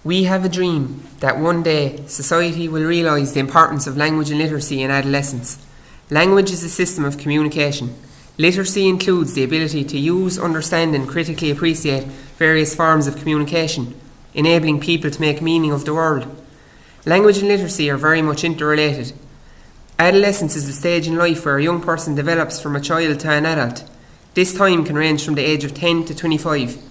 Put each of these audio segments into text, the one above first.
We have a dream that one day society will realise the importance of language and literacy in adolescence. Language is a system of communication. Literacy includes the ability to use, understand and critically appreciate various forms of communication, enabling people to make meaning of the world. Language and literacy are very much interrelated. Adolescence is the stage in life where a young person develops from a child to an adult. This time can range from the age of 10 to 25.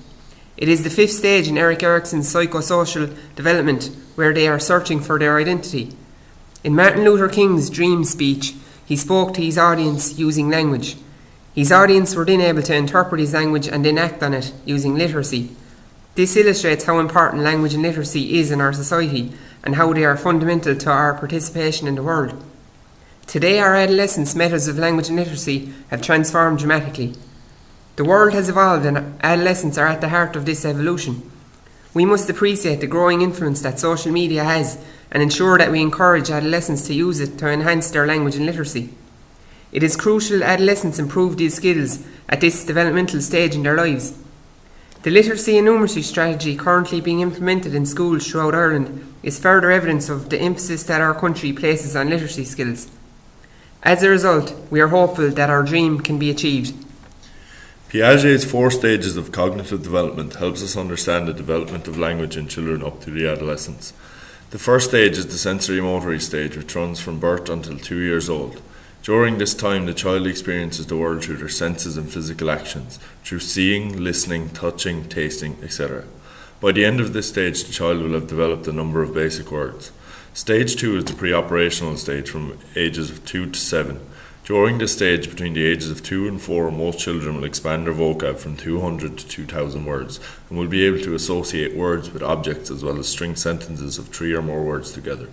It is the fifth stage in Erik Erikson's psychosocial development, where they are searching for their identity. In Martin Luther King's Dream speech, he spoke to his audience using language. His audience were then able to interpret his language and then act on it using literacy. This illustrates how important language and literacy is in our society and how they are fundamental to our participation in the world. Today, our adolescents' methods of language and literacy have transformed dramatically. The world has evolved and adolescents are at the heart of this evolution. We must appreciate the growing influence that social media has and ensure that we encourage adolescents to use it to enhance their language and literacy. It is crucial adolescents improve these skills at this developmental stage in their lives. The literacy and numeracy strategy currently being implemented in schools throughout Ireland is further evidence of the emphasis that our country places on literacy skills. As a result, we are hopeful that our dream can be achieved. Piaget's 4 stages of cognitive development helps us understand the development of language in children up to the adolescence. The first stage is the sensory-motory stage, which runs from birth until 2 years old. During this time, the child experiences the world through their senses and physical actions, through seeing, listening, touching, tasting, etc. By the end of this stage, the child will have developed a number of basic words. Stage 2 is the pre-operational stage from ages of 2 to 7. During this stage, between the ages of 2 and 4, most children will expand their vocab from 200 to 2,000 words and will be able to associate words with objects as well as string sentences of 3 or more words together.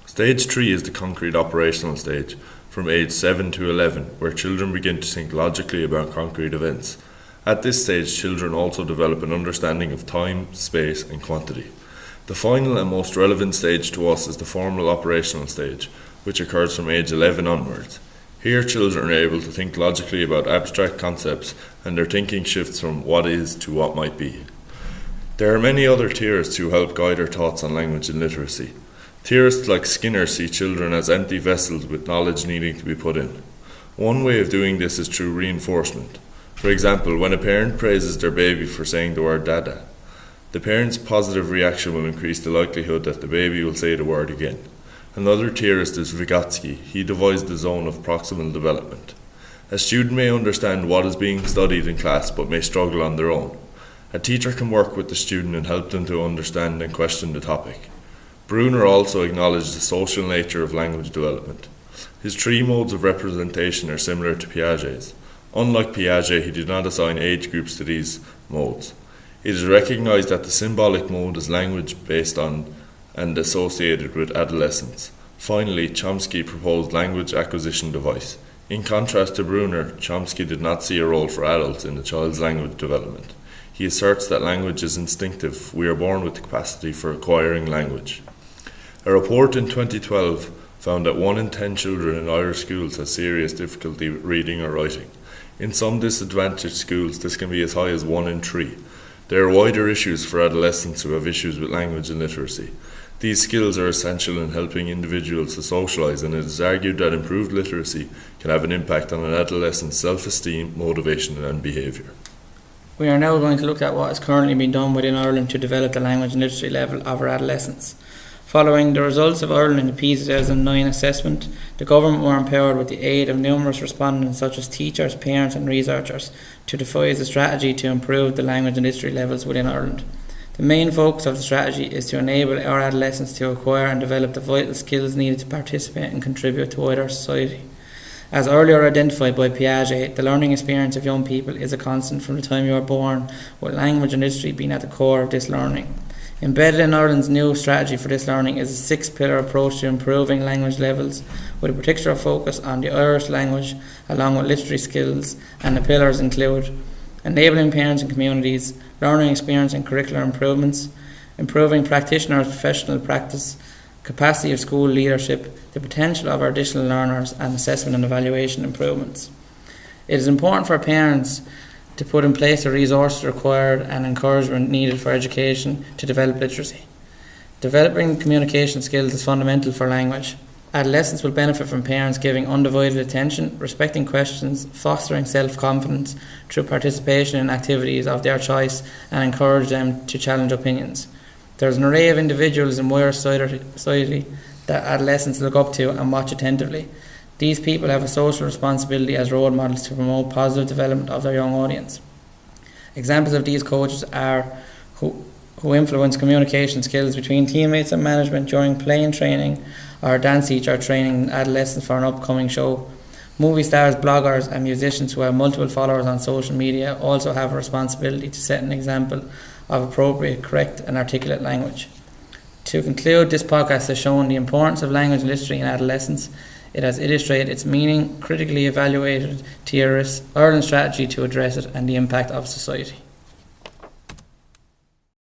Stage 3 is the concrete operational stage from age 7 to 11, where children begin to think logically about concrete events. At this stage, children also develop an understanding of time, space and quantity. The final and most relevant stage to us is the formal operational stage, which occurs from age 11 onwards. Here, children are able to think logically about abstract concepts, and their thinking shifts from what is to what might be. There are many other theorists who help guide our thoughts on language and literacy. Theorists like Skinner see children as empty vessels with knowledge needing to be put in. One way of doing this is through reinforcement. For example, when a parent praises their baby for saying the word dada, the parent's positive reaction will increase the likelihood that the baby will say the word again. Another theorist is Vygotsky. He devised the zone of proximal development. A student may understand what is being studied in class but may struggle on their own. A teacher can work with the student and help them to understand and question the topic. Bruner also acknowledged the social nature of language development. His 3 modes of representation are similar to Piaget's. Unlike Piaget, he did not assign age groups to these modes. It is recognized that the symbolic mode is language based on and associated with adolescence. Finally, Chomsky proposed language acquisition device. In contrast to Bruner, Chomsky did not see a role for adults in the child's language development. He asserts that language is instinctive. We are born with the capacity for acquiring language. A report in 2012 found that 1 in 10 children in Irish schools has serious difficulty reading or writing. In some disadvantaged schools, this can be as high as 1 in 3. There are wider issues for adolescents who have issues with language and literacy. These skills are essential in helping individuals to socialise, and it is argued that improved literacy can have an impact on an adolescent's self-esteem, motivation and behaviour. We are now going to look at what is currently being done within Ireland to develop the language and literacy level of our adolescents. Following the results of Ireland in the PISA 2009 assessment, the government were empowered with the aid of numerous respondents such as teachers, parents and researchers to devise a strategy to improve the language and literacy levels within Ireland. The main focus of the strategy is to enable our adolescents to acquire and develop the vital skills needed to participate and contribute to wider society. As earlier identified by Piaget, the learning experience of young people is a constant from the time you are born, with language and literacy being at the core of this learning. Embedded in Ireland's new strategy for this learning is a 6-pillar approach to improving language levels, with a particular focus on the Irish language along with literary skills, and the pillars include enabling parents and communities, learning experience and curricular improvements, improving practitioners' professional practice, capacity of school leadership, the potential of our additional learners, and assessment and evaluation improvements. It is important for parents to put in place the resources required and encouragement needed for education to develop literacy. Developing communication skills is fundamental for language. Adolescents will benefit from parents giving undivided attention, respecting questions, fostering self-confidence through participation in activities of their choice, and encourage them to challenge opinions. There is an array of individuals in wider society that adolescents look up to and watch attentively. These people have a social responsibility as role models to promote positive development of their young audience. Examples of these coaches are who influence communication skills between teammates and management during play and training, or a dance teacher training adolescents for an upcoming show. Movie stars, bloggers and musicians who have multiple followers on social media also have a responsibility to set an example of appropriate, correct and articulate language. To conclude, this podcast has shown the importance of language literacy in adolescence. It has illustrated its meaning, critically evaluated Ireland's strategy to address it, and the impact of society.